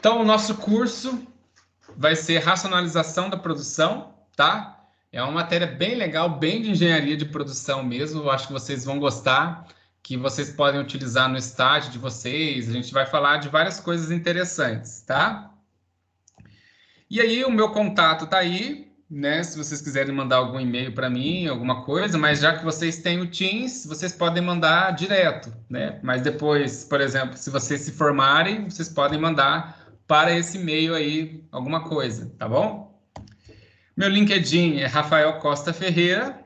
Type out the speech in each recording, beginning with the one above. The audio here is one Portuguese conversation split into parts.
Então, o nosso curso vai ser racionalização da produção, tá? É uma matéria bem legal, bem de engenharia de produção mesmo. Eu acho que vocês vão gostar, que vocês podem utilizar no estágio de vocês. A gente vai falar de várias coisas interessantes, tá? E aí, o meu contato tá aí, né? Se vocês quiserem mandar algum e-mail para mim, alguma coisa, mas já que vocês têm o Teams, vocês podem mandar direto, né? Mas depois, por exemplo, se vocês se formarem, vocês podem mandar para esse e-mail aí alguma coisa, tá bom? Meu LinkedIn é Rafael Costa Ferreira,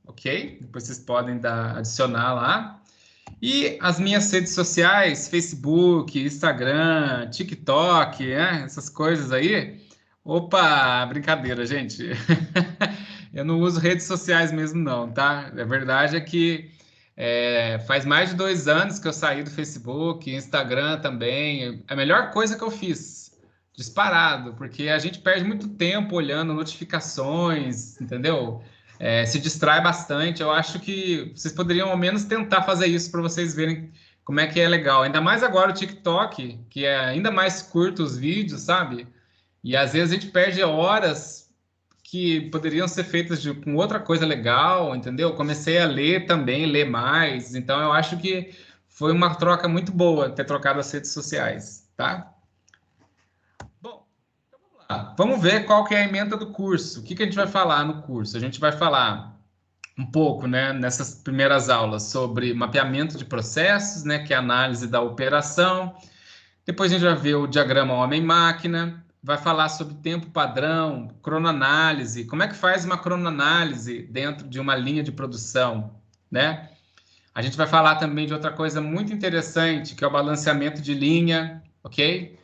ok? Depois vocês podem adicionar lá. E as minhas redes sociais, Facebook, Instagram, TikTok, essas coisas aí. Opa, brincadeira, gente. Eu não uso redes sociais mesmo, não, tá? A verdade é que faz mais de 2 anos que eu saí do Facebook, Instagram também. É a melhor coisa que eu fiz, disparado, porque a gente perde muito tempo olhando notificações, entendeu? Se distrai bastante. Eu acho que vocês poderiam ao menos tentar fazer isso para vocês verem como é que é legal. Ainda mais agora o TikTok, que é ainda mais curto os vídeos, sabe? E às vezes a gente perde horas que poderiam ser feitas com outra coisa legal, entendeu? Comecei a ler também, ler mais. Então eu acho que foi uma troca muito boa ter trocado as redes sociais, tá? Bom, vamos ver qual que é a ementa do curso. O que que a gente vai falar no curso? A gente vai falar um pouco, né, nessas primeiras aulas sobre mapeamento de processos, né, que é a análise da operação. Depois a gente vai ver o diagrama homem-máquina, vai falar sobre tempo padrão, cronoanálise, como é que faz uma cronoanálise dentro de uma linha de produção, né? A gente vai falar também de outra coisa muito interessante, que é o balanceamento de linha, ok?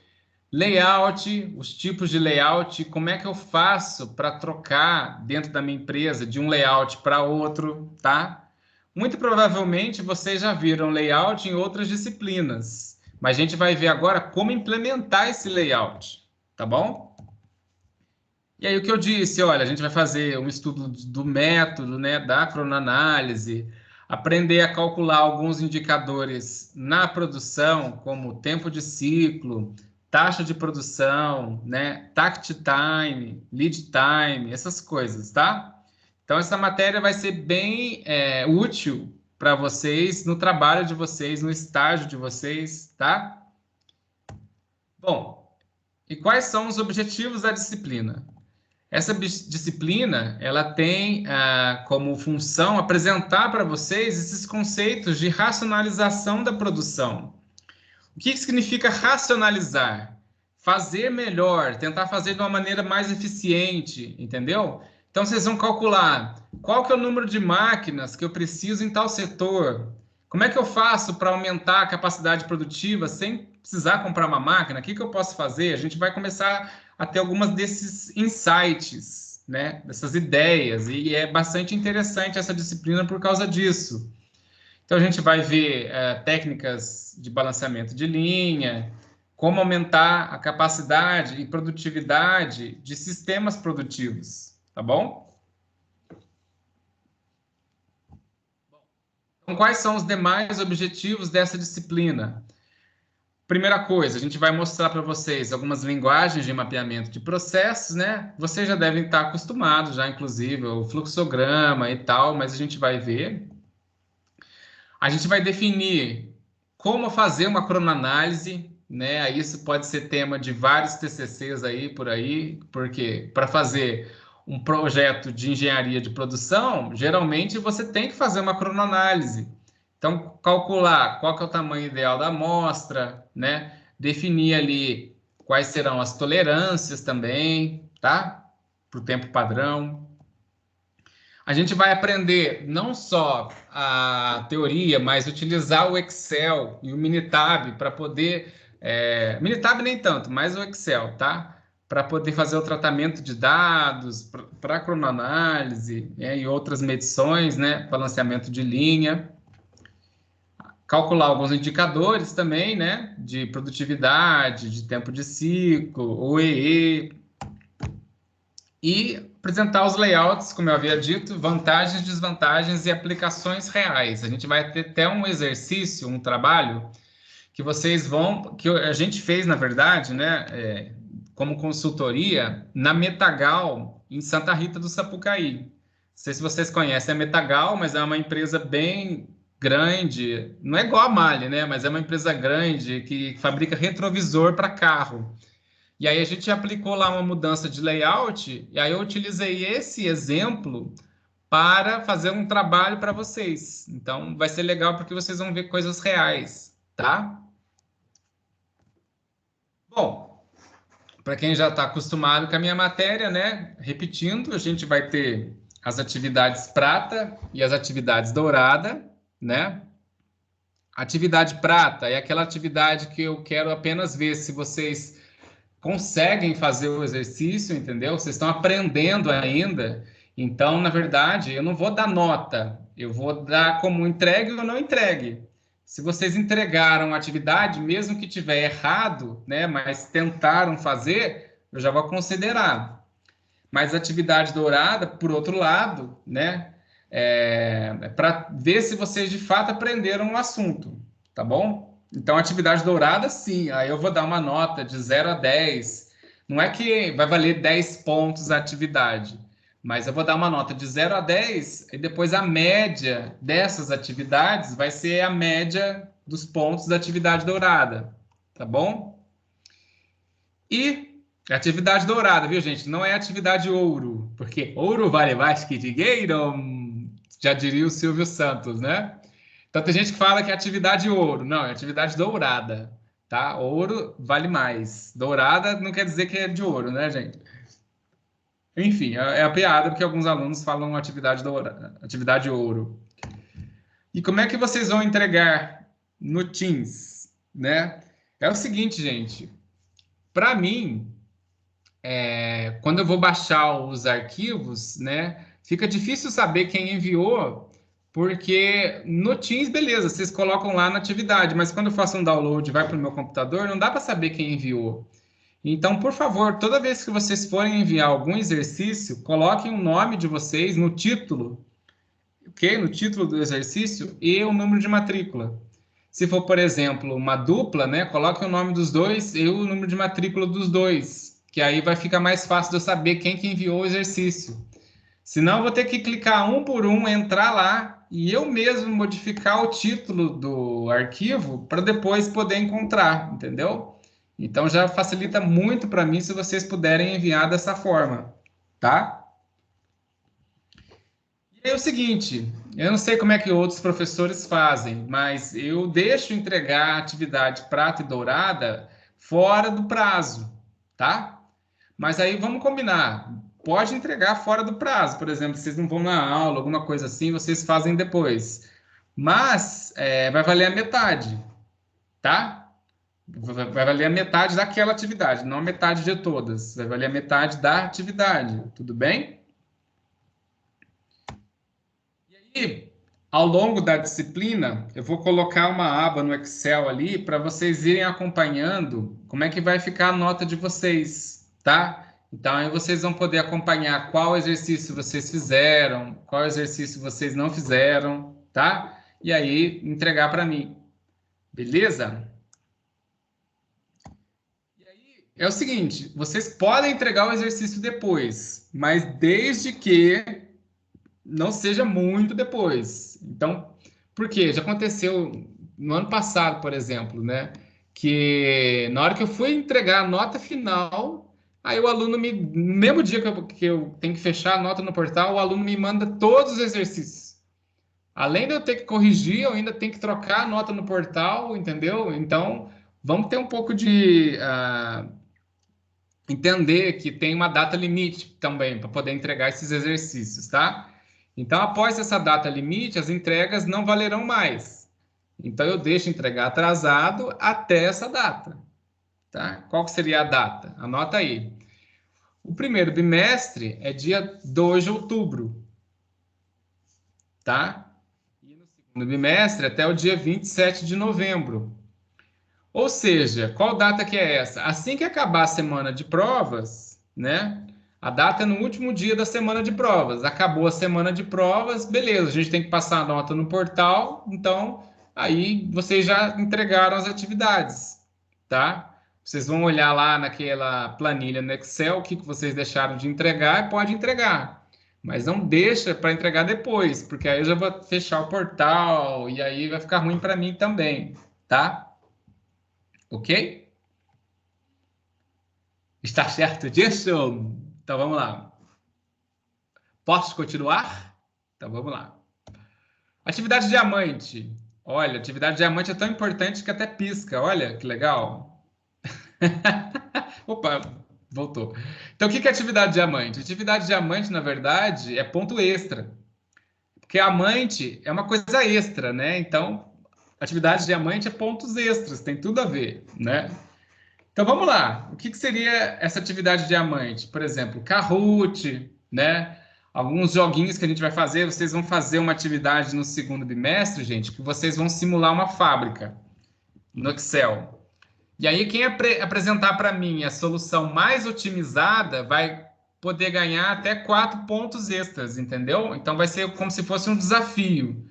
Layout, os tipos de layout, como é que eu faço para trocar dentro da minha empresa de um layout para outro, tá? Muito provavelmente vocês já viram layout em outras disciplinas, mas a gente vai ver agora como implementar esse layout, tá bom? E aí o que eu disse, olha, a gente vai fazer um estudo do método, né, da cronoanálise, aprender a calcular alguns indicadores na produção, como tempo de ciclo, taxa de produção, né, takt time, lead time, essas coisas, tá? Então essa matéria vai ser bem útil para vocês no trabalho de vocês, no estágio de vocês, tá? Bom, e quais são os objetivos da disciplina? Essa disciplina, ela tem como função apresentar para vocês esses conceitos de racionalização da produção. O que significa racionalizar? Fazer melhor, tentar fazer de uma maneira mais eficiente, entendeu? Então, vocês vão calcular qual que é o número de máquinas que eu preciso em tal setor. Como é que eu faço para aumentar a capacidade produtiva sem precisar comprar uma máquina? O que eu posso fazer? A gente vai começar a ter algumas desses insights, né? Dessas ideias. E é bastante interessante essa disciplina por causa disso. Então, a gente vai ver técnicas de balanceamento de linha, como aumentar a capacidade e produtividade de sistemas produtivos, tá bom? Então, quais são os demais objetivos dessa disciplina? Primeira coisa, a gente vai mostrar para vocês algumas linguagens de mapeamento de processos, né? Vocês já devem estar acostumados já, inclusive, o fluxograma e tal, mas a gente vai ver. A gente vai definir como fazer uma cronoanálise, né? Isso pode ser tema de vários TCCs aí por aí, porque para fazer um projeto de engenharia de produção, geralmente você tem que fazer uma cronoanálise. Então, calcular qual que é o tamanho ideal da amostra, né? Definir ali quais serão as tolerâncias também, tá? Para o tempo padrão. A gente vai aprender não só a teoria, mas utilizar o Excel e o Minitab para poder... Minitab nem tanto, mas o Excel, tá? Para poder fazer o tratamento de dados, para cronoanálise, e outras medições, né? Balanceamento de linha. Calcular alguns indicadores também, né? De produtividade, de tempo de ciclo, OEE, e apresentar os layouts, como eu havia dito, vantagens, desvantagens e aplicações reais. A gente vai ter até um exercício, um trabalho, que vocês vão, que a gente fez, na verdade, né, como consultoria, na Metagal, em Santa Rita do Sapucaí. Não sei se vocês conhecem a Metagal, mas é uma empresa bem grande, não é igual a Mali, né, mas é uma empresa grande que fabrica retrovisor para carro. E aí a gente aplicou lá uma mudança de layout, e aí eu utilizei esse exemplo para fazer um trabalho para vocês. Então, vai ser legal porque vocês vão ver coisas reais, tá? Bom, para quem já está acostumado com a minha matéria, né? Repetindo, a gente vai ter as atividades prata e as atividades dourada, né? Atividade prata é aquela atividade que eu quero apenas ver se vocês conseguem fazer o exercício, entendeu? Vocês estão aprendendo ainda. Então, na verdade, eu não vou dar nota, eu vou dar como entregue ou não entregue. Se vocês entregaram a atividade, mesmo que tiver errado, né, mas tentaram fazer, eu já vou considerar. Mas a atividade dourada, por outro lado, né, para ver se vocês de fato aprenderam o assunto, tá bom? Então, atividade dourada, sim. Aí eu vou dar uma nota de 0 a 10. Não é que vai valer 10 pontos a atividade, mas eu vou dar uma nota de 0 a 10 e depois a média dessas atividades vai ser a média dos pontos da atividade dourada, tá bom? E atividade dourada, viu, gente? Não é atividade ouro, porque ouro vale mais que dinheiro, já diria o Silvio Santos, né? Então tem gente que fala que é atividade ouro. Não, é atividade dourada, tá? Ouro vale mais. Dourada não quer dizer que é de ouro, né, gente? Enfim, é a piada porque alguns alunos falam atividade dourada, atividade ouro. E como é que vocês vão entregar no Teams, né? É o seguinte, gente. Para mim, quando eu vou baixar os arquivos, né, fica difícil saber quem enviou, porque no Teams, beleza, vocês colocam lá na atividade, mas quando eu faço um download e vai para o meu computador, não dá para saber quem enviou. Então, por favor, toda vez que vocês forem enviar algum exercício, coloquem o nome de vocês no título, ok? No título do exercício e o número de matrícula. Se for, por exemplo, uma dupla, né, coloque o nome dos dois e o número de matrícula dos dois, que aí vai ficar mais fácil de eu saber quem que enviou o exercício. Senão, eu vou ter que clicar um por um, entrar lá e eu mesmo modificar o título do arquivo para depois poder encontrar, entendeu? Então, já facilita muito para mim se vocês puderem enviar dessa forma, tá? É o seguinte, eu não sei como é que outros professores fazem, mas eu deixo entregar a atividade prata e dourada fora do prazo, tá? Mas aí vamos combinar. Pode entregar fora do prazo, por exemplo, vocês não vão na aula, alguma coisa assim, vocês fazem depois. Mas vai valer a metade, tá? Vai valer a metade daquela atividade, não a metade de todas. Vai valer a metade da atividade, tudo bem? E ao longo da disciplina, eu vou colocar uma aba no Excel ali para vocês irem acompanhando como é que vai ficar a nota de vocês, tá? Então, aí vocês vão poder acompanhar qual exercício vocês fizeram, qual exercício vocês não fizeram, tá? E aí entregar para mim, beleza? E aí é o seguinte, vocês podem entregar o exercício depois, mas desde que não seja muito depois. Então, por quê? Já aconteceu no ano passado, por exemplo, né? Que na hora que eu fui entregar a nota final, aí o aluno me, no mesmo dia que eu tenho que fechar a nota no portal, o aluno me manda todos os exercícios. Além de eu ter que corrigir, eu ainda tenho que trocar a nota no portal, entendeu? Então, vamos ter um pouco de entender que tem uma data limite também para poder entregar esses exercícios, tá? Então, após essa data limite, as entregas não valerão mais. Então, eu deixo entregar atrasado até essa data, tá? Qual que seria a data? Anota aí. O primeiro bimestre é dia 2 de outubro, tá? E no segundo bimestre até o dia 27 de novembro. Ou seja, qual data que é essa? Assim que acabar a semana de provas, né? A data é no último dia da semana de provas. Acabou a semana de provas, beleza, a gente tem que passar a nota no portal, então aí vocês já entregaram as atividades, tá? Vocês vão olhar lá naquela planilha no Excel o que vocês deixaram de entregar e pode entregar. Mas não deixa para entregar depois, porque aí eu já vou fechar o portal e aí vai ficar ruim para mim também, tá? Ok? Está certo disso? Então vamos lá. Posso continuar? Então vamos lá. Atividade diamante. Olha, atividade diamante é tão importante que até pisca. Olha que legal. Opa, voltou. Então, o que é atividade diamante? Atividade diamante, na verdade, é ponto extra. Porque amante é uma coisa extra, né? Então, atividade diamante é pontos extras, tem tudo a ver, né? Então, vamos lá. O que seria essa atividade diamante? Por exemplo, Kahoot, né? Alguns joguinhos que a gente vai fazer, vocês vão fazer uma atividade no segundo bimestre, gente, que vocês vão simular uma fábrica no Excel. E aí, quem apresentar para mim a solução mais otimizada vai poder ganhar até 4 pontos extras, entendeu? Então, vai ser como se fosse um desafio.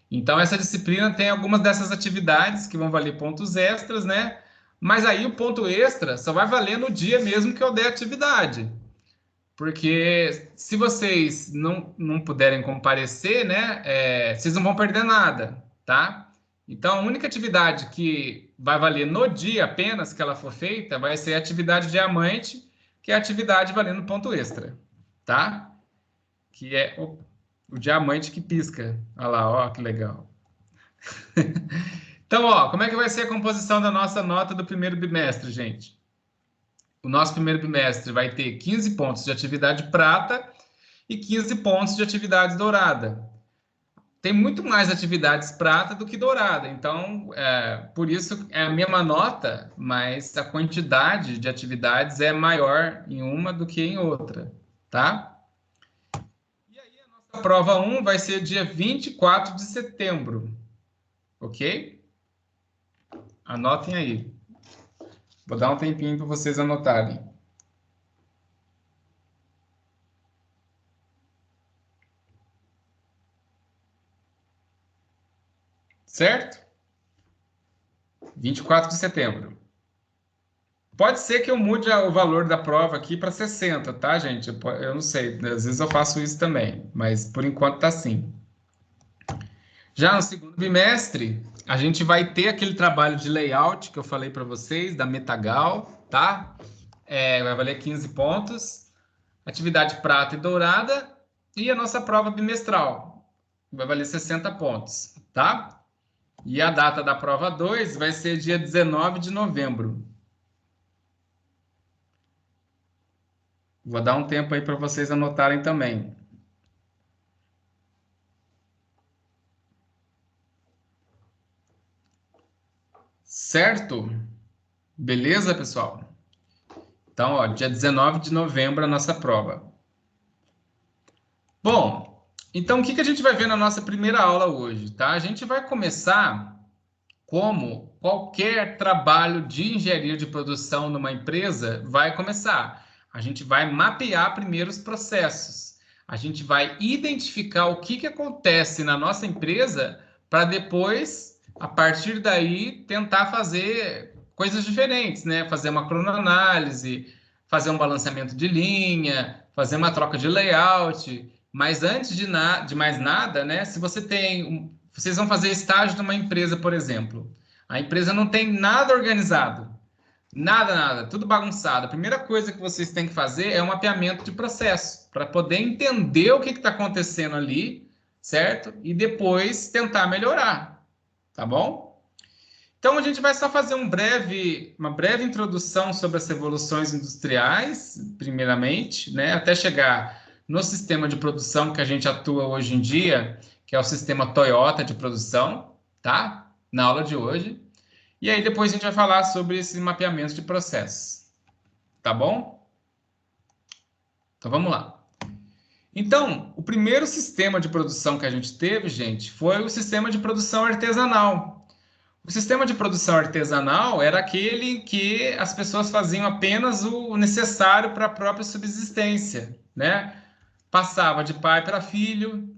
Então, essa disciplina tem algumas dessas atividades que vão valer pontos extras, né? Mas aí o ponto extra só vai valer no dia mesmo que eu der atividade. Porque se vocês não puderem comparecer, né? Vocês não vão perder nada, tá? Então, a única atividade que vai valer no dia apenas que ela for feita vai ser a atividade diamante, que é a atividade valendo ponto extra, tá? Que é o diamante que pisca. Olha lá, ó, que legal. Então, ó, como é que vai ser a composição da nossa nota do primeiro bimestre, gente? O nosso primeiro bimestre vai ter 15 pontos de atividade prata e 15 pontos de atividade dourada. Tem muito mais atividades prata do que dourada, então, por isso é a mesma nota, mas a quantidade de atividades é maior em uma do que em outra, tá? E aí, a nossa prova 1 vai ser dia 24 de setembro, ok? Anotem aí. Vou dar um tempinho para vocês anotarem. Certo? 24 de setembro. Pode ser que eu mude o valor da prova aqui para 60, tá, gente? Eu não sei, às vezes eu faço isso também, mas por enquanto tá assim. Já no segundo bimestre, a gente vai ter aquele trabalho de layout que eu falei para vocês, da Metagal, tá? Vai valer 15 pontos, atividade prata e dourada, e a nossa prova bimestral, vai valer 60 pontos, tá? E a data da prova 2 vai ser dia 19 de novembro. Vou dar um tempo aí para vocês anotarem também. Certo? Beleza, pessoal? Então, ó, dia 19 de novembro a nossa prova. Bom, então o que a gente vai ver na nossa primeira aula hoje, tá? A gente vai começar como qualquer trabalho de engenharia de produção numa empresa vai começar. A gente vai mapear primeiro os processos. A gente vai identificar o que acontece na nossa empresa para depois, a partir daí, tentar fazer coisas diferentes, né? Fazer uma cronoanálise, fazer um balanceamento de linha, fazer uma troca de layout. Mas antes de mais nada, né? Se você tem vocês vão fazer estágio numa empresa, por exemplo. A empresa não tem nada organizado. Nada, nada. Tudo bagunçado. A primeira coisa que vocês têm que fazer é um mapeamento de processo, para poder entender o que está acontecendo ali, certo? E depois tentar melhorar. Tá bom? Então, a gente vai só fazer uma breve introdução sobre as revoluções industriais, primeiramente, né? Até chegar no sistema de produção que a gente atua hoje em dia, que é o sistema Toyota de produção, tá? Na aula de hoje. E aí depois a gente vai falar sobre esse mapeamento de processos. Tá bom? Então vamos lá. Então, o primeiro sistema de produção que a gente teve, gente, foi o sistema de produção artesanal. O sistema de produção artesanal era aquele que as pessoas faziam apenas o necessário para a própria subsistência, né? Passava de pai para filho,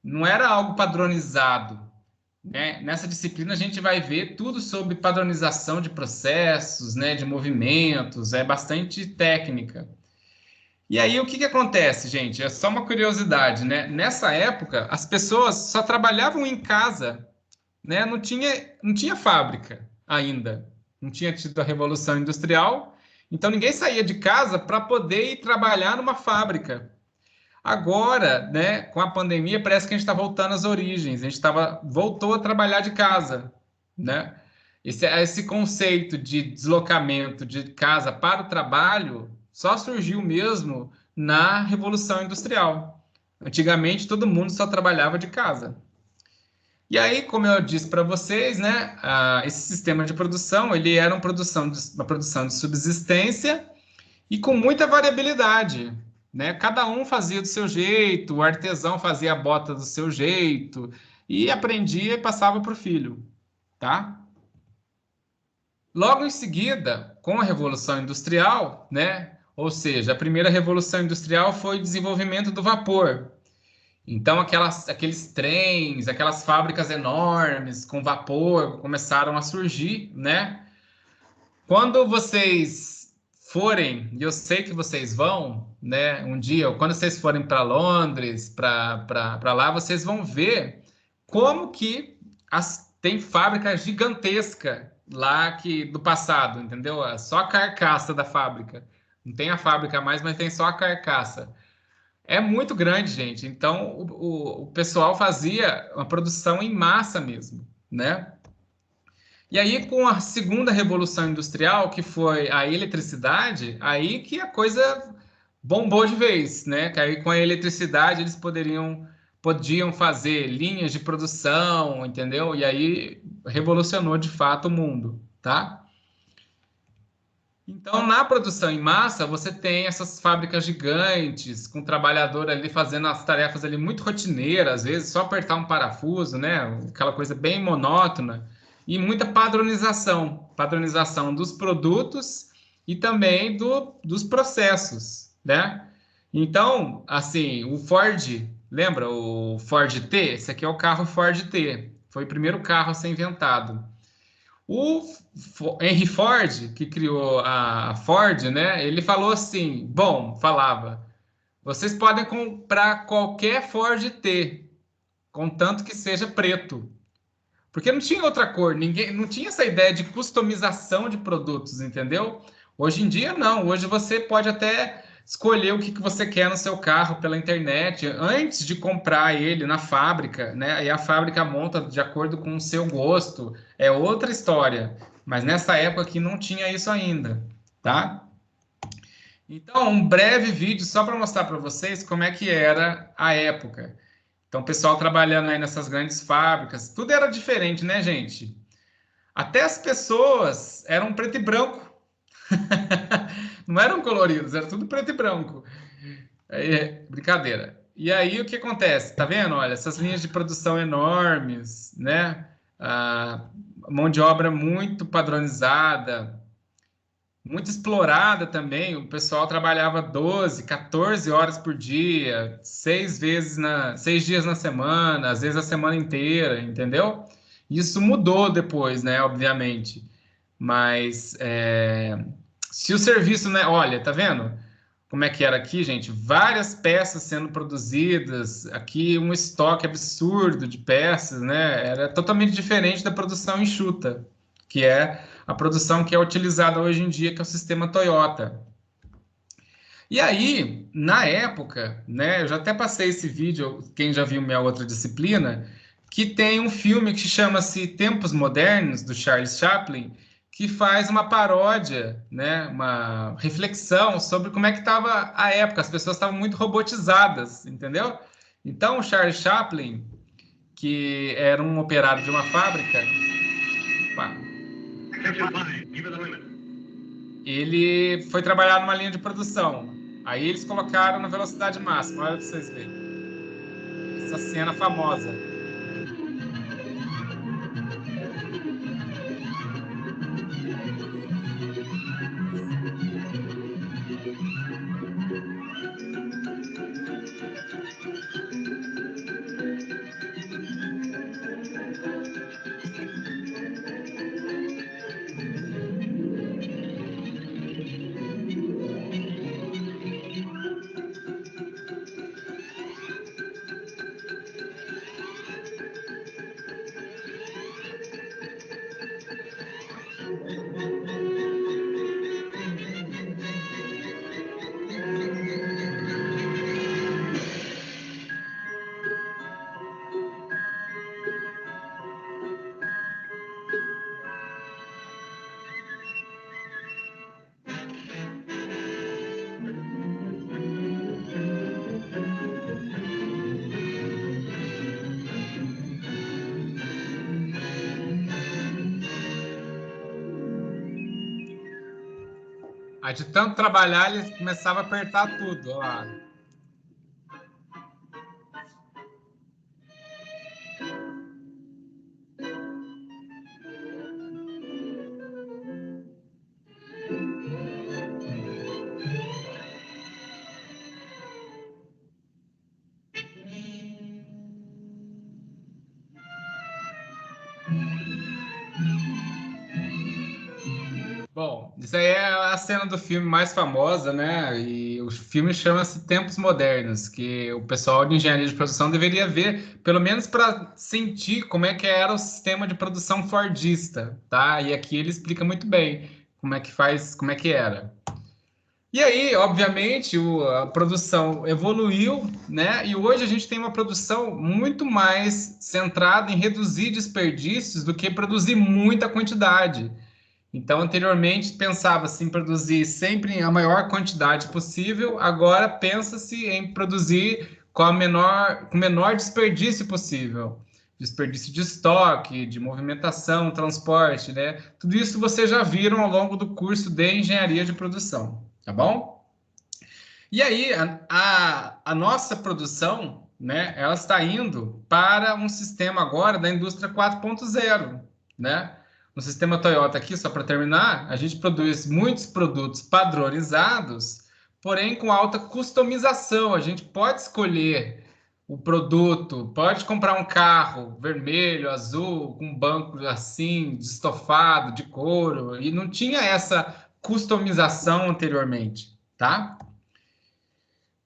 não era algo padronizado. né? Nessa disciplina a gente vai ver tudo sobre padronização de processos, né, de movimentos, é bastante técnica. E aí o que que acontece, gente? É só uma curiosidade, né? Nessa época, as pessoas só trabalhavam em casa, né? Não tinha fábrica ainda. Não tinha tido a Revolução Industrial, então ninguém saía de casa para poder ir trabalhar numa fábrica. Agora, né, com a pandemia, parece que a gente está voltando às origens. A gente voltou a trabalhar de casa, né? Esse conceito de deslocamento de casa para o trabalho só surgiu mesmo na Revolução Industrial. Antigamente, todo mundo só trabalhava de casa. E aí, como eu disse para vocês, né, esse sistema de produção, ele era uma produção de subsistência e com muita variabilidade, né? Cada um fazia do seu jeito, o artesão fazia a bota do seu jeito e aprendia e passava para o filho, tá? Logo em seguida, com a Revolução Industrial, né? Ou seja, a primeira Revolução Industrial foi o desenvolvimento do vapor. Então, aqueles trens, aquelas fábricas enormes com vapor começaram a surgir, né? Quando vocês forem, e eu sei que vocês vão, né, um dia, ou quando vocês forem para Londres, para lá, vocês vão ver como que tem fábrica gigantesca lá do passado, entendeu? É só a carcaça da fábrica. Não tem a fábrica mais, mas tem só a carcaça. É muito grande, gente. Então, o pessoal fazia uma produção em massa mesmo, né? E aí, com a segunda revolução industrial, que foi a eletricidade, aí que a coisa bombou de vez, né? Que aí com a eletricidade eles podiam fazer linhas de produção, entendeu? E aí revolucionou de fato o mundo, tá? Então, na produção em massa, você tem essas fábricas gigantes, com o trabalhador ali fazendo as tarefas ali muito rotineiras, às vezes só apertar um parafuso, né? Aquela coisa bem monótona, e muita padronização dos produtos e também dos processos, né? Então, assim, o Ford, lembra o Ford T? Esse aqui é o carro Ford T, foi o primeiro carro a ser inventado. O Henry Ford, que criou a Ford, né? Ele falou assim, falava, vocês podem comprar qualquer Ford T, contanto que seja preto. Porque não tinha outra cor, ninguém não tinha essa ideia de customização de produtos, entendeu? Hoje em dia não, hoje você pode até escolher o que você quer no seu carro pela internet antes de comprar ele na fábrica, né? E a fábrica monta de acordo com o seu gosto, é outra história. Mas nessa época aqui não tinha isso ainda, tá? Então, um breve vídeo só para mostrar para vocês como é que era a época. Então, o pessoal trabalhando aí nessas grandes fábricas, tudo era diferente, né, gente? Até as pessoas eram preto e branco. Não eram coloridos, era tudo preto e branco. Brincadeira. E aí o que acontece? Tá vendo? Olha, essas linhas de produção enormes, né? A mão de obra muito padronizada, muito explorada também. O pessoal trabalhava 12, 14 horas por dia, 6 dias na semana, às vezes a semana inteira, entendeu? Isso mudou depois, né? Obviamente. Mas se o serviço, né? Olha, tá vendo? Como é que era aqui, gente? Várias peças sendo produzidas, aqui um estoque absurdo de peças, né? Era totalmente diferente da produção enxuta, que é a produção que é utilizada hoje em dia, que é o sistema Toyota. E aí, na época, né, eu já até passei esse vídeo, quem já viu minha outra disciplina, que tem um filme que chama-se Tempos Modernos, do Charles Chaplin, que faz uma paródia, né, uma reflexão sobre como é que estava a época. As pessoas estavam muito robotizadas, entendeu? Então, o Charles Chaplin, que era um operário de uma fábrica, pá, ele foi trabalhar numa linha de produção. Aí eles colocaram na velocidade máxima, olha para vocês verem. Essa cena famosa. Aí de tanto trabalhar, ele começava a apertar tudo, ó lá. Bom, isso aí é a cena do filme mais famosa, né? E o filme chama-se Tempos Modernos, que o pessoal de engenharia de produção deveria ver, pelo menos para sentir como é que era o sistema de produção fordista, tá? E aqui ele explica muito bem como é que faz, como é que era. E aí, obviamente, a produção evoluiu, né? E hoje a gente tem uma produção muito mais centrada em reduzir desperdícios do que produzir muita quantidade. Então, anteriormente, pensava-se em produzir sempre a maior quantidade possível, agora pensa-se em produzir com o menor desperdício possível. Desperdício de estoque, de movimentação, transporte, né? Tudo isso vocês já viram ao longo do curso de engenharia de produção, tá bom? E aí, a nossa produção, né, ela está indo para um sistema agora da indústria 4.0, né? No sistema Toyota aqui, só para terminar, a gente produz muitos produtos padronizados, porém com alta customização. A gente pode escolher o produto, pode comprar um carro vermelho, azul, com um banco assim, de estofado, de couro, e não tinha essa customização anteriormente, tá?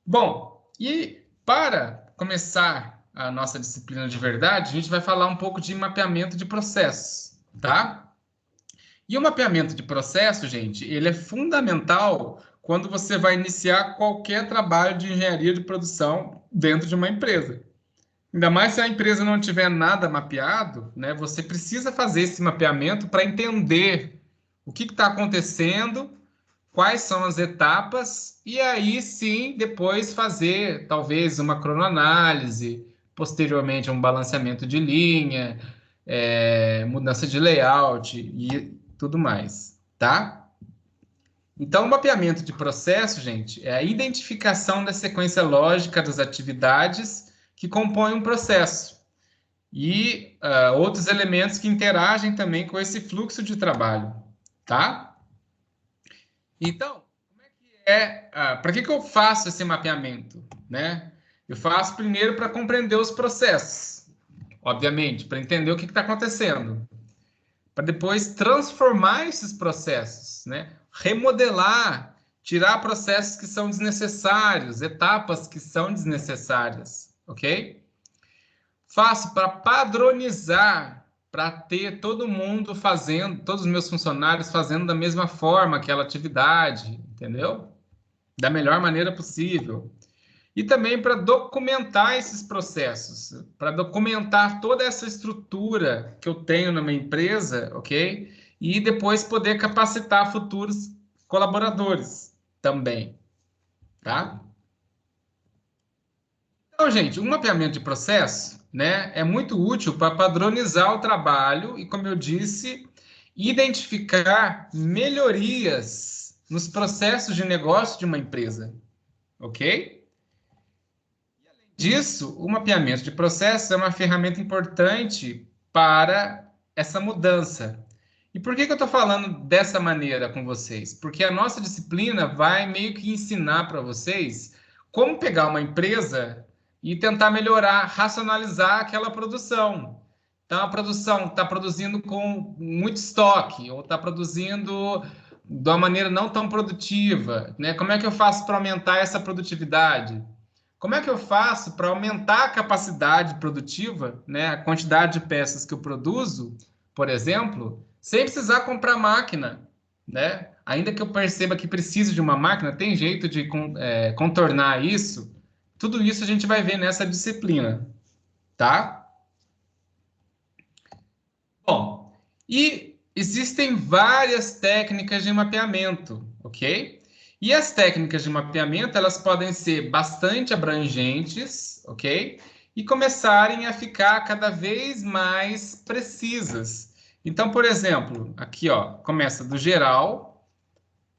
Bom, e para começar a nossa disciplina de verdade, a gente vai falar um pouco de mapeamento de processos, tá? E o mapeamento de processo, gente, ele é fundamental quando você vai iniciar qualquer trabalho de engenharia de produção dentro de uma empresa. Ainda mais se a empresa não tiver nada mapeado, né? Você precisa fazer esse mapeamento para entender o que está acontecendo, quais são as etapas, e aí sim depois fazer talvez uma cronoanálise, posteriormente um balanceamento de linha, mudança de layout e tudo mais, tá? Então, o mapeamento de processo, gente, é a identificação da sequência lógica das atividades que compõem um processo e outros elementos que interagem também com esse fluxo de trabalho, tá? Então, para que eu faço esse mapeamento, né? Eu faço primeiro para compreender os processos, obviamente, para entender o que está acontecendo, para depois transformar esses processos, né? Remodelar, tirar processos que são desnecessários, etapas que são desnecessárias, ok? Faço para padronizar, para ter todo mundo fazendo, todos os meus funcionários fazendo da mesma forma aquela atividade, entendeu? Da melhor maneira possível. E também para documentar esses processos, para documentar toda essa estrutura que eu tenho na minha empresa, ok? E depois poder capacitar futuros colaboradores também, tá? Então, gente, um mapeamento de processo, né, é muito útil para padronizar o trabalho e, como eu disse, identificar melhorias nos processos de negócio de uma empresa, ok? Disso, o mapeamento de processos é uma ferramenta importante para essa mudança. E por que eu estou falando dessa maneira com vocês? Porque a nossa disciplina vai meio que ensinar para vocês como pegar uma empresa e tentar melhorar, racionalizar aquela produção. Então, a produção está produzindo com muito estoque, ou está produzindo de uma maneira não tão produtiva, né? Como é que eu faço para aumentar essa produtividade? Como é que eu faço para aumentar a capacidade produtiva, né, a quantidade de peças que eu produzo, por exemplo, sem precisar comprar máquina, né? Ainda que eu perceba que preciso de uma máquina, tem jeito de contornar isso. Tudo isso a gente vai ver nessa disciplina, tá? Bom, e existem várias técnicas de mapeamento, ok? E as técnicas de mapeamento, elas podem ser bastante abrangentes, ok? E começarem a ficar cada vez mais precisas. Então, por exemplo, aqui, ó, começa do geral,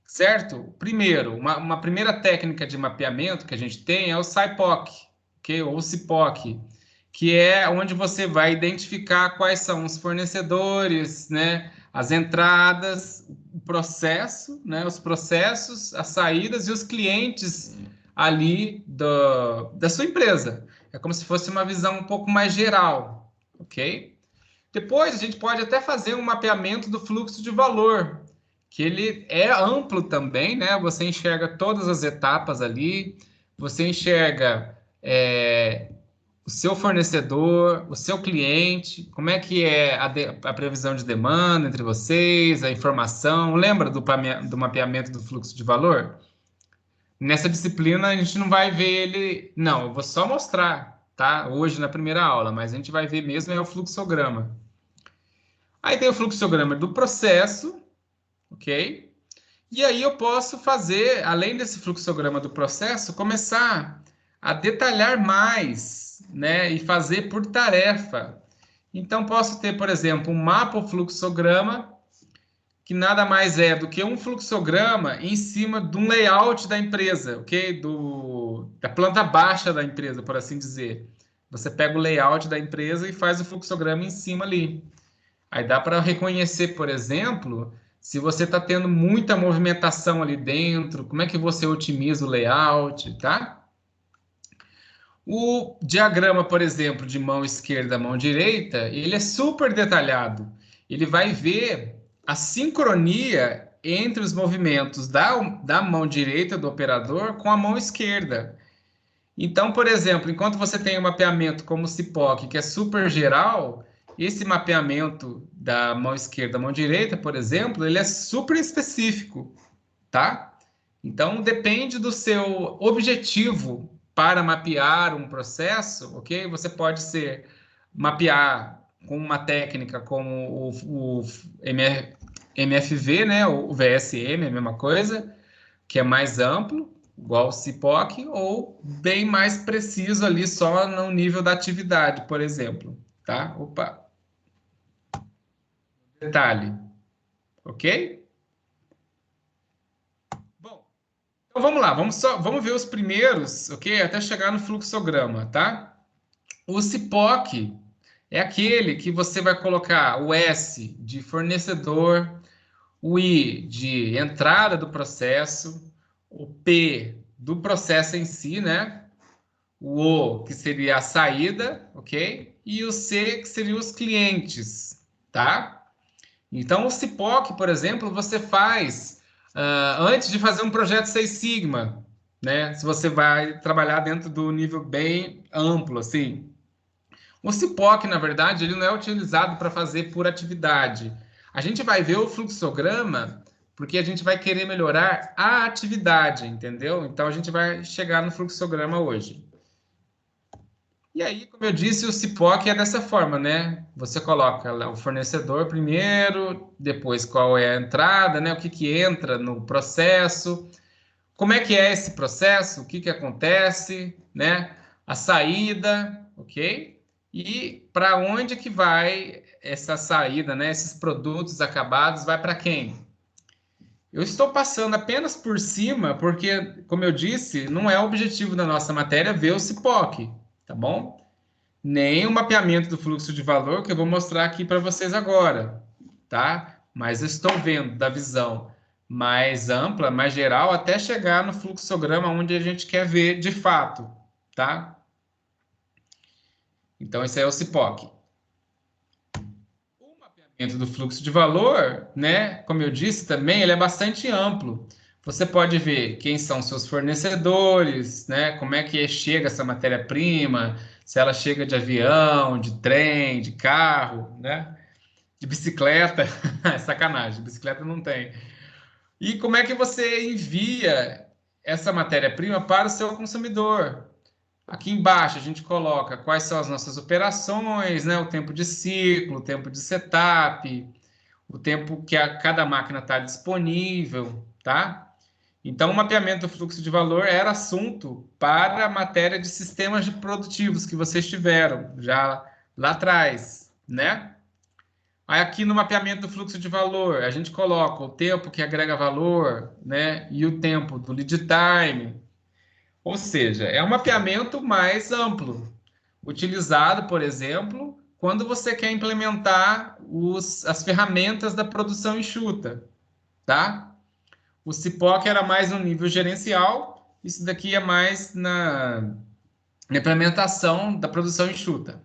certo? Primeiro, uma primeira técnica de mapeamento que a gente tem é o SIPOC, ok? Ou CIPOC, que é onde você vai identificar quais são os fornecedores, né? As entradas, o processo, né? Os processos, as saídas e os clientes ali da sua empresa. É como se fosse uma visão um pouco mais geral, ok? Depois a gente pode até fazer um mapeamento do fluxo de valor, que ele é amplo também, né? Você enxerga todas as etapas ali, você enxerga o seu fornecedor, o seu cliente, como é que é a previsão de demanda entre vocês, a informação. Lembra do mapeamento do fluxo de valor? Nessa disciplina a gente não vai ver ele, não, eu vou só mostrar, tá? Hoje na primeira aula, mas a gente vai ver mesmo é o fluxograma. Aí tem o fluxograma do processo, ok? E aí eu posso fazer, além desse fluxograma do processo, começar a detalhar mais, né? E fazer por tarefa. Então, posso ter, por exemplo, um mapa fluxograma, que nada mais é do que um fluxograma em cima de um layout da empresa, ok? Da planta baixa da empresa, por assim dizer. Você pega o layout da empresa e faz o fluxograma em cima ali. Aí dá para reconhecer, por exemplo, se você está tendo muita movimentação ali dentro, como é que você otimiza o layout, tá? O diagrama, por exemplo, de mão esquerda, mão direita, ele é super detalhado. Ele vai ver a sincronia entre os movimentos da mão direita do operador com a mão esquerda. Então, por exemplo, enquanto você tem um mapeamento como o CIPOC, que é super geral, esse mapeamento da mão esquerda, mão direita, por exemplo, ele é super específico, tá? Então, depende do seu objetivo para mapear um processo, ok? Você pode mapear com uma técnica como o MFV, né? O VSM, a mesma coisa, que é mais amplo, igual o CIPOC, ou bem mais preciso ali só no nível da atividade, por exemplo, tá? Opa, detalhe, ok? Bom, então vamos lá, vamos ver os primeiros, ok? Até chegar no fluxograma, tá? O CIPOC é aquele que você vai colocar o S de fornecedor, o I de entrada do processo, o P do processo em si, né? O O, que seria a saída, ok? E o C, que seria os clientes, tá? Então, o CIPOC, por exemplo, você faz antes de fazer um projeto Seis Sigma, né? Se você vai trabalhar dentro do nível bem amplo, assim. O CIPOC, na verdade, ele não é utilizado para fazer por atividade. A gente vai ver o fluxograma porque a gente vai querer melhorar a atividade, entendeu? Então, a gente vai chegar no fluxograma hoje. E aí, como eu disse, o CIPOC é dessa forma, né? Você coloca lá o fornecedor primeiro, depois qual é a entrada, né? O que que entra no processo, como é que é esse processo, o que que acontece, né? A saída, ok? E para onde que vai essa saída, né? Esses produtos acabados, vai para quem? Eu estou passando apenas por cima, porque, como eu disse, não é o objetivo da nossa matéria ver o CIPOC, tá bom? Nem o mapeamento do fluxo de valor que eu vou mostrar aqui para vocês agora, tá? Mas eu estou vendo da visão mais ampla, mais geral, até chegar no fluxograma onde a gente quer ver de fato, tá? Então, esse é o CIPOC. O mapeamento do fluxo de valor, né? Como eu disse também, ele é bastante amplo. Você pode ver quem são seus fornecedores, né? Como é que chega essa matéria-prima, se ela chega de avião, de trem, de carro, né? De bicicleta. É sacanagem, bicicleta não tem. E como é que você envia essa matéria-prima para o seu consumidor? Aqui embaixo a gente coloca quais são as nossas operações, né? O tempo de ciclo, o tempo de setup, o tempo que cada máquina está disponível, tá? Então, o mapeamento do fluxo de valor era assunto para a matéria de sistemas de produtivos que vocês tiveram já lá atrás, né? Aí aqui no mapeamento do fluxo de valor, a gente coloca o tempo que agrega valor, né? E o tempo do lead time. Ou seja, é um mapeamento mais amplo, utilizado, por exemplo, quando você quer implementar as ferramentas da produção enxuta, tá? O CIPOC era mais no nível gerencial, isso daqui é mais na implementação da produção enxuta.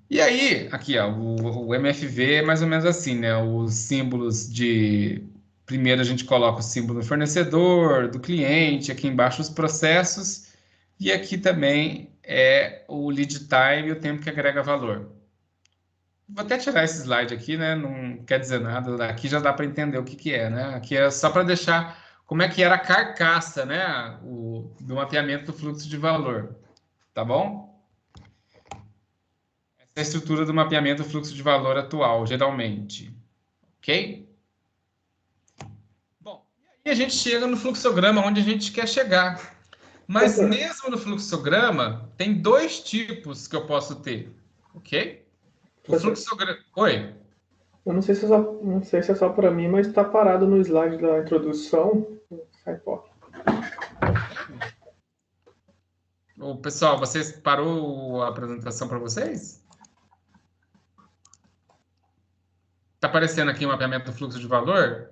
E aí, aqui, ó, o MFV é mais ou menos assim, né? Os símbolos de. Primeiro a gente coloca o símbolo do fornecedor, do cliente, aqui embaixo os processos, e aqui também é o lead time e o tempo que agrega valor. Vou até tirar esse slide aqui, né? Não quer dizer nada, aqui já dá para entender o que que é, né? Aqui é só para deixar como é que era a carcaça, né? Do mapeamento do fluxo de valor, tá bom? A estrutura do mapeamento do fluxo de valor atual, geralmente. Ok? Bom, e aí a gente chega no fluxograma onde a gente quer chegar. Mas Doutor, mesmo no fluxograma, tem dois tipos que eu posso ter. Ok? O professor, fluxograma. Oi. eu não sei se é só, não sei se é só para mim, mas está parado no slide da introdução. Sai fora. O pessoal, vocês parou a apresentação para vocês? Está aparecendo aqui o mapeamento do fluxo de valor?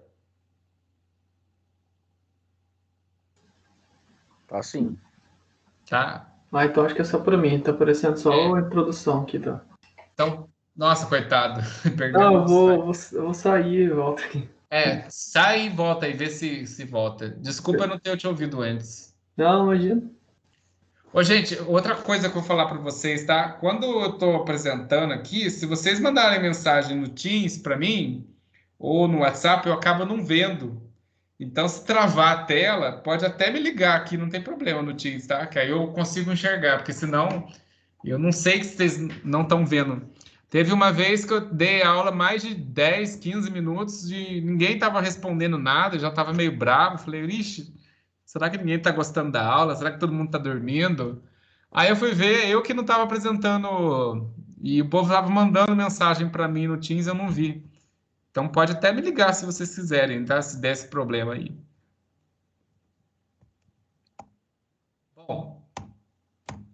Tá sim. Tá? Ah, então acho que é só para mim. Tá aparecendo só É. a introdução aqui, tá? Então, nossa, coitado, Não, perdemos o slide. eu vou sair e volto aqui. É, sai e volta e vê se volta. Desculpa eu não ter te ouvido antes. Não, imagina. Ô, gente, outra coisa que eu vou falar para vocês, tá? Quando eu estou apresentando aqui, se vocês mandarem mensagem no Teams para mim ou no WhatsApp, eu acabo não vendo. Então, se travar a tela, pode até me ligar aqui, não tem problema no Teams, tá? Que aí eu consigo enxergar, porque senão eu não sei que vocês não estão vendo. Teve uma vez que eu dei aula mais de 10, 15 minutos e ninguém estava respondendo nada, eu já estava meio bravo. Falei, ixi, será que ninguém está gostando da aula? Será que todo mundo está dormindo? Aí eu fui ver, eu que não estava apresentando e o povo estava mandando mensagem para mim no Teams, eu não vi. Então pode até me ligar se vocês quiserem, tá? Se der esse problema aí. Bom,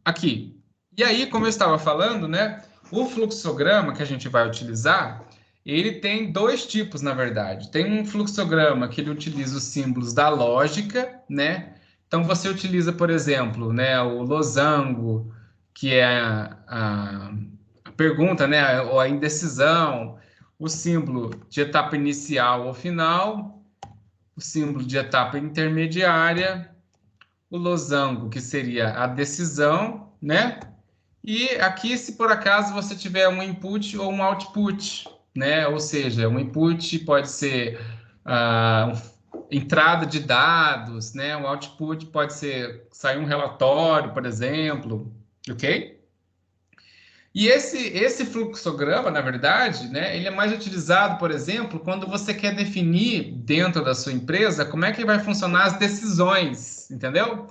aqui. E aí, como eu estava falando, né? O fluxograma que a gente vai utilizar, ele tem dois tipos, na verdade. Tem um fluxograma que ele utiliza os símbolos da lógica, né? Então você utiliza, por exemplo, né, o losango, que é a pergunta, né, ou a indecisão, o símbolo de etapa inicial ou final, o símbolo de etapa intermediária, o losango, que seria a decisão, né? E aqui, se por acaso você tiver um input ou um output, né? Ou seja, um input pode ser entrada de dados, né? Um output pode ser sair um relatório, por exemplo, ok? E esse fluxograma, na verdade, né, ele é mais utilizado, por exemplo, quando você quer definir dentro da sua empresa como é que vai funcionar as decisões, entendeu?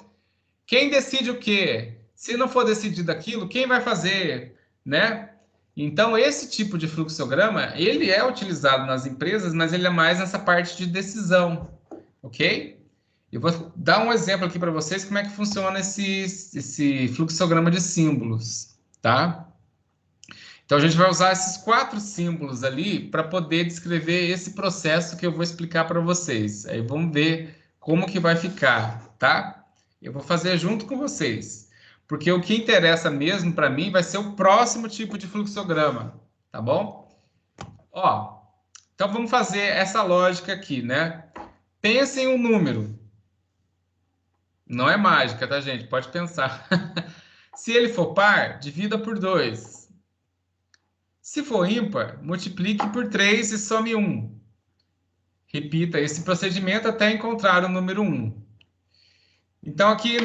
Quem decide o quê? Se não for decidido aquilo, quem vai fazer, né? Então, esse tipo de fluxograma, ele é utilizado nas empresas, mas ele é mais nessa parte de decisão, ok? Eu vou dar um exemplo aqui para vocês como é que funciona esse fluxograma de símbolos, tá? Então, a gente vai usar esses 4 símbolos ali para poder descrever esse processo que eu vou explicar para vocês. Aí vamos ver como que vai ficar, tá? Eu vou fazer junto com vocês, porque o que interessa mesmo para mim vai ser o próximo tipo de fluxograma, tá bom? Ó, então vamos fazer essa lógica aqui, né? Pense em um número. Não é mágica, tá, gente? Pode pensar. Se ele for par, divida por 2. Se for ímpar, multiplique por 3 e some 1. Repita esse procedimento até encontrar o número 1. Então, aqui,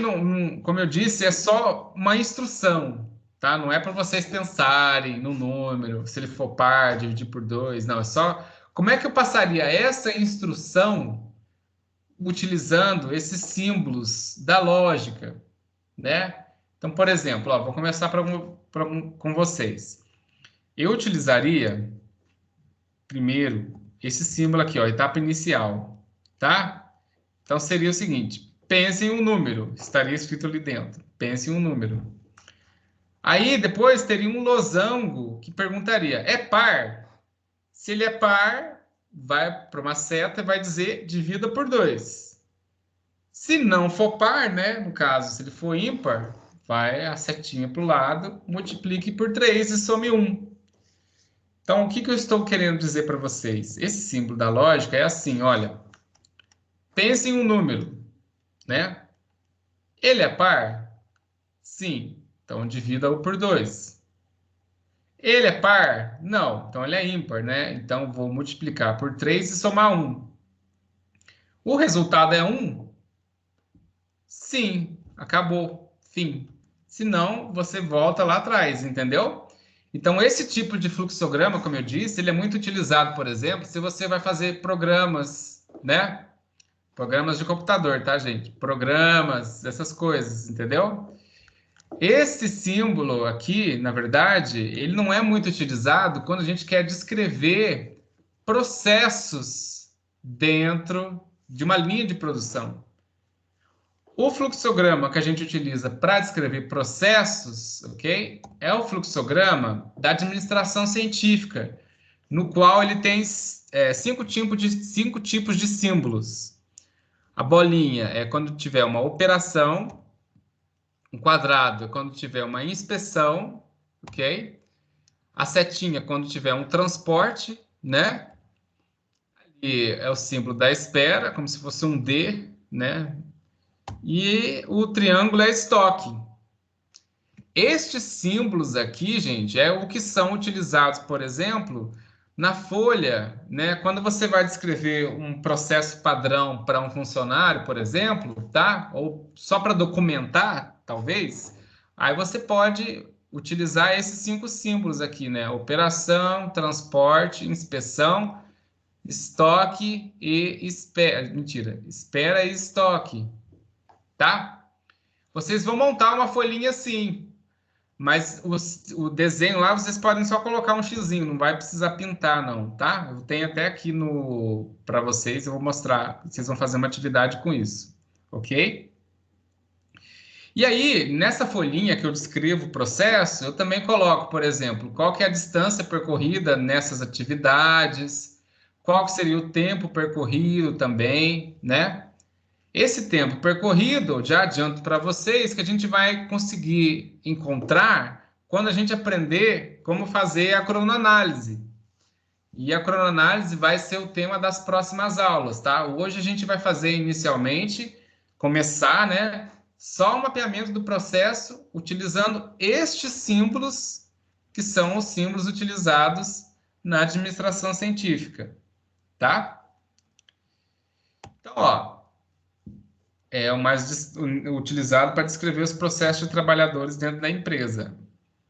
como eu disse, é só uma instrução, tá? Não é para vocês pensarem no número, se ele for par, dividir por 2. Não, é só como é que eu passaria essa instrução utilizando esses símbolos da lógica, né? Então, por exemplo, ó, vou começar com vocês. Eu utilizaria primeiro, esse símbolo aqui, ó, etapa inicial, tá? Então, seria o seguinte, pense em um número, estaria escrito ali dentro, pense em um número. Aí, depois, teria um losango que perguntaria, é par? Se ele é par, vai para uma seta e vai dizer divida por 2. Se não for par, né, no caso, se ele for ímpar, vai a setinha para o lado, multiplique por 3 e some 1. Então, o que eu estou querendo dizer para vocês? Esse símbolo da lógica é assim, olha, pense em um número, né? Ele é par? Sim. Então, divida-o por 2. Ele é par? Não. Então, ele é ímpar, né? Então, vou multiplicar por 3 e somar 1. O resultado é 1? Sim. Acabou. Fim. Se não, você volta lá atrás, entendeu? Então, esse tipo de fluxograma, como eu disse, ele é muito utilizado, por exemplo, se você vai fazer programas, né? Programas de computador, tá, gente? Programas, essas coisas, entendeu? Esse símbolo aqui, na verdade, ele não é muito utilizado quando a gente quer descrever processos dentro de uma linha de produção. O fluxograma que a gente utiliza para descrever processos, ok? É o fluxograma da administração científica, no qual ele tem cinco tipos de símbolos. A bolinha é quando tiver uma operação, um quadrado é quando tiver uma inspeção, ok? A setinha quando tiver um transporte, né? E é o símbolo da espera, como se fosse um D, né? E o triângulo é estoque. Estes símbolos aqui, gente, é o que são utilizados, por exemplo, na folha, né? Quando você vai descrever um processo padrão para um funcionário, por exemplo, tá? Ou só para documentar, talvez, aí você pode utilizar esses 5 símbolos aqui, né? Operação, transporte, inspeção, estoque e espera. Mentira, espera e estoque, tá? Vocês vão montar uma folhinha assim. Mas o desenho lá, vocês podem só colocar um xizinho, não vai precisar pintar, não, tá? Eu tenho até aqui no para vocês, eu vou mostrar, vocês vão fazer uma atividade com isso, ok? E aí, nessa folhinha que eu descrevo o processo, eu também coloco, por exemplo, qual que é a distância percorrida nessas atividades, qual que seria o tempo percorrido também, né? Esse tempo percorrido, já adianto para vocês que a gente vai conseguir encontrar quando a gente aprender como fazer a cronoanálise. E a cronoanálise vai ser o tema das próximas aulas, tá? Hoje a gente vai fazer inicialmente, começar, né? Só o mapeamento do processo utilizando estes símbolos, que são os símbolos utilizados na administração científica, tá? Então, ó, é o mais utilizado para descrever os processos de trabalhadores dentro da empresa.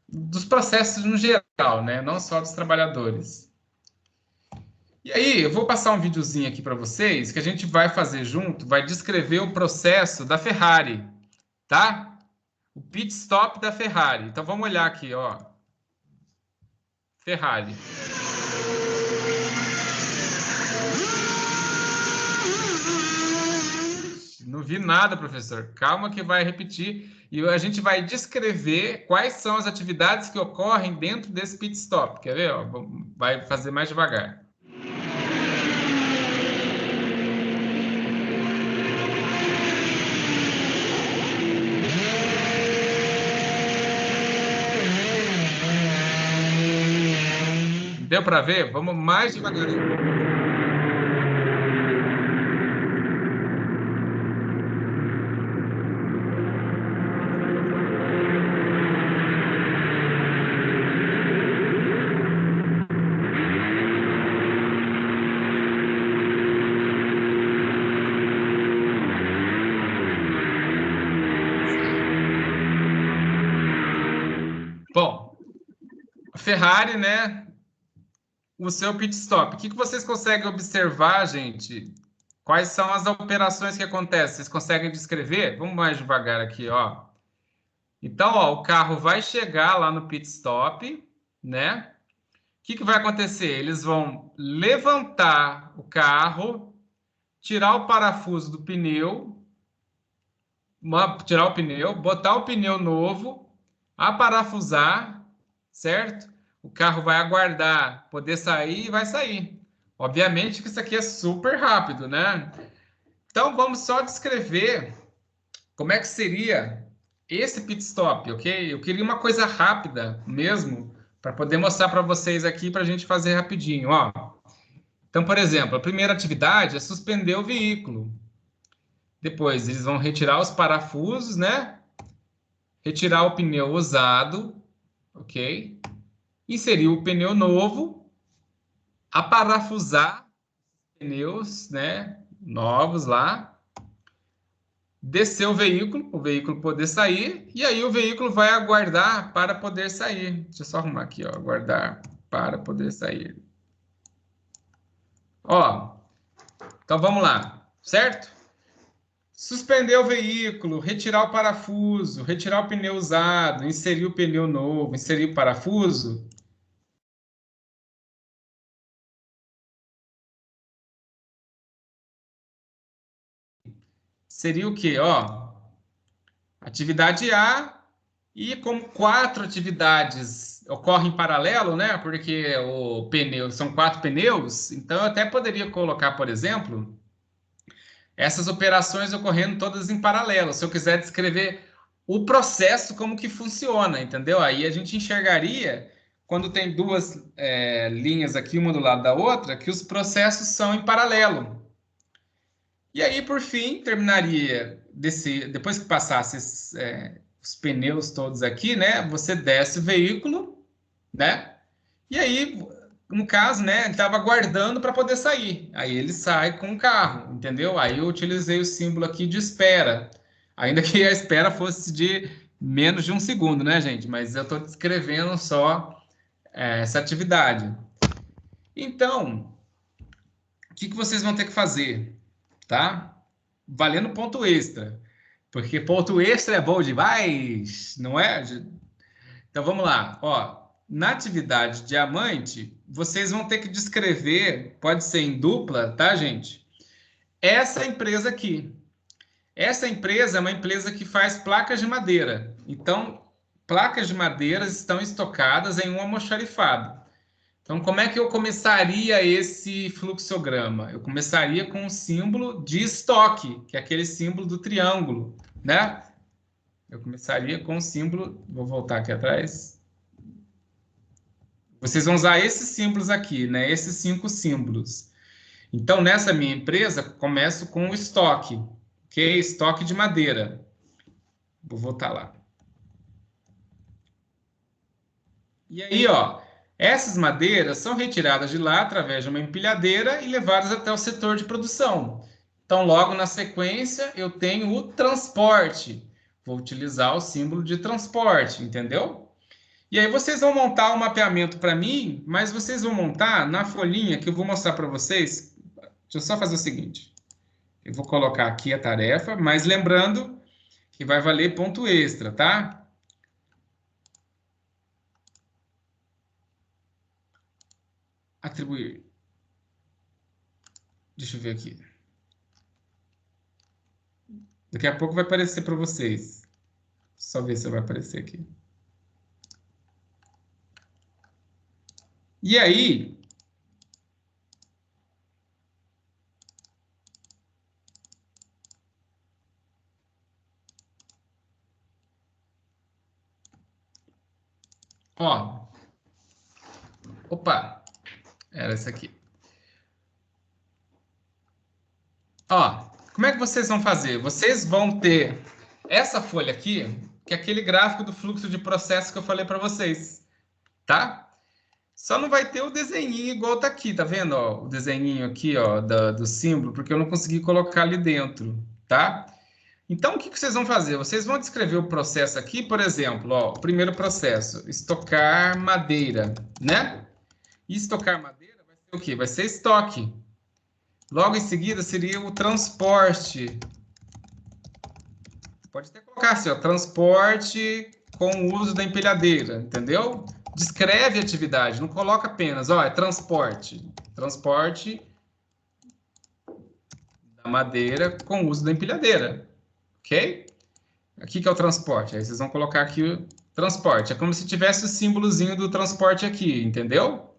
Dos processos no geral, né? Não só dos trabalhadores. E aí, eu vou passar um videozinho aqui para vocês que a gente vai fazer junto, vai descrever o processo da Ferrari, tá? O pit stop da Ferrari. Então vamos olhar aqui, ó. Ferrari. Não vi nada, professor. Calma que vai repetir e a gente vai descrever quais são as atividades que ocorrem dentro desse pit stop. Quer ver? Ó, vai fazer mais devagar. Deu para ver? Vamos mais devagarinho. Bom, a Ferrari, né? O seu pit stop. O que vocês conseguem observar, gente? Quais são as operações que acontecem? Vocês conseguem descrever? Vamos mais devagar aqui, ó. Então, ó, o carro vai chegar lá no pit stop, né? que vai acontecer? Eles vão levantar o carro, tirar o parafuso do pneu, tirar o pneu, botar o pneu novo, aparafusar, certo? O carro vai aguardar poder sair e vai sair. Obviamente que isso aqui é super rápido, né? Então, vamos só descrever como é que seria esse pit stop, ok? Eu queria uma coisa rápida mesmo, para poder mostrar para vocês aqui, para a gente fazer rapidinho, ó. Então, por exemplo, a primeira atividade é suspender o veículo. Depois, eles vão retirar os parafusos, né? Retirar o pneu usado, ok? Inserir o pneu novo, aparafusar pneus, né? Novos lá. Descer o veículo poder sair, e aí o veículo vai aguardar para poder sair. Deixa eu só arrumar aqui, ó. Aguardar para poder sair. Ó, então vamos lá, certo? Suspender o veículo, retirar o parafuso, retirar o pneu usado, inserir o pneu novo, inserir o parafuso. Seria o quê? Ó, atividade A, e como 4 atividades ocorrem em paralelo, né? Porque o pneu são 4 pneus, então eu até poderia colocar, por exemplo, essas operações ocorrendo todas em paralelo. Se eu quiser descrever o processo, como que funciona, entendeu? Aí a gente enxergaria, quando tem duas linhas aqui, uma do lado da outra, que os processos são em paralelo. E aí, por fim, terminaria depois que passasse os pneus todos aqui, né? Você desce o veículo, né? E aí, no caso, né? Ele estava aguardando para poder sair. Aí ele sai com o carro, entendeu? Aí eu utilizei o símbolo aqui de espera, ainda que a espera fosse de menos de 1 segundo, né, gente? Mas eu estou descrevendo só essa atividade. Então, o que vocês vão ter que fazer, tá? Valendo ponto extra, porque ponto extra é bom demais, não é? Então vamos lá, ó. Na atividade diamante, vocês vão ter que descrever, pode ser em dupla, tá, gente? Essa empresa aqui. Essa empresa é uma empresa que faz placas de madeira. Então, placas de madeira estão estocadas em um almoxarifado. Então, como é que eu começaria esse fluxograma? Eu começaria com o símbolo de estoque, que é aquele símbolo do triângulo, né? Eu começaria com o símbolo, vou voltar aqui atrás. Vocês vão usar esses símbolos aqui, né? Esses 5 símbolos. Então, nessa minha empresa, começo com o estoque, ok? Estoque de madeira. Vou voltar lá. E aí, ó, essas madeiras são retiradas de lá através de uma empilhadeira e levadas até o setor de produção. Então, logo na sequência, eu tenho o transporte. Vou utilizar o símbolo de transporte, entendeu? E aí vocês vão montar o mapeamento para mim, mas vocês vão montar na folhinha que eu vou mostrar para vocês. Deixa eu só fazer o seguinte. Eu vou colocar aqui a tarefa, mas lembrando que vai valer ponto extra, tá? Atribuir. Deixa eu ver aqui. Daqui a pouco vai aparecer para vocês. Só ver se vai aparecer aqui. E aí, ó, opa, era essa aqui. Ó, como é que vocês vão fazer? Vocês vão ter essa folha aqui, que é aquele gráfico do fluxo de processo que eu falei para vocês, tá? Só não vai ter o desenhinho igual tá aqui, tá vendo? Ó, o desenhinho aqui, ó, do símbolo, porque eu não consegui colocar ali dentro, tá? Então, o que vocês vão fazer? Vocês vão descrever o processo aqui, por exemplo, ó, o primeiro processo, estocar madeira, né? E estocar madeira vai ser o quê? Vai ser estoque. Logo em seguida seria o transporte. Pode até colocar assim, ó, transporte com o uso da empilhadeira, entendeu? descreve a atividade, não coloca apenas, ó, é transporte. Transporte da madeira com uso da empilhadeira, ok? Aqui que é o transporte, aí vocês vão colocar aqui o transporte. É como se tivesse o símbolozinho do transporte aqui, entendeu?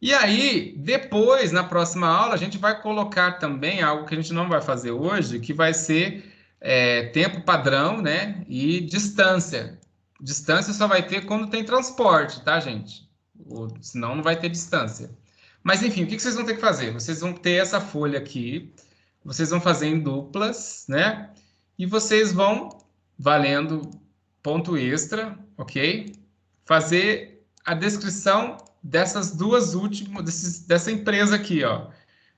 E aí, depois, na próxima aula, a gente vai colocar também algo que a gente não vai fazer hoje, que vai ser tempo padrão, né? E distância. Distância só vai ter quando tem transporte, tá, gente? Senão não vai ter distância. Mas, enfim, o que vocês vão ter que fazer? Vocês vão ter essa folha aqui, vocês vão fazer em duplas, né? E vocês vão, valendo ponto extra, ok? Fazer a descrição dessas duas últimas, dessa empresa aqui, ó.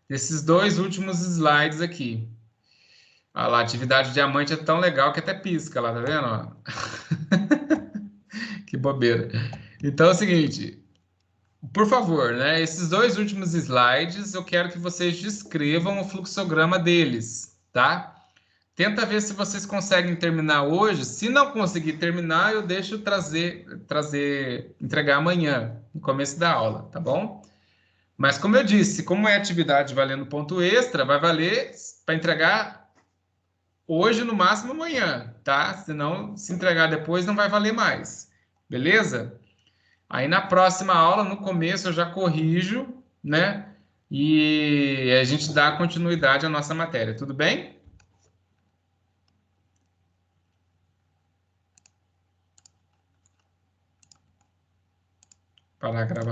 Desses dois últimos slides aqui. Olha lá, atividade diamante é tão legal que até pisca lá, tá vendo? Que bobeira. Então é o seguinte, por favor, né? Esses dois últimos slides, eu quero que vocês descrevam o fluxograma deles, tá? Tenta ver se vocês conseguem terminar hoje. Se não conseguir terminar, eu deixo entregar amanhã, no começo da aula, tá bom? Mas como eu disse, como é atividade valendo ponto extra, vai valer para entregar hoje, no máximo amanhã, tá? Senão, se entregar depois, não vai valer mais. Beleza? Aí na próxima aula, no começo, eu já corrijo, né? E a gente dá continuidade à nossa matéria, tudo bem? Parar a gravação.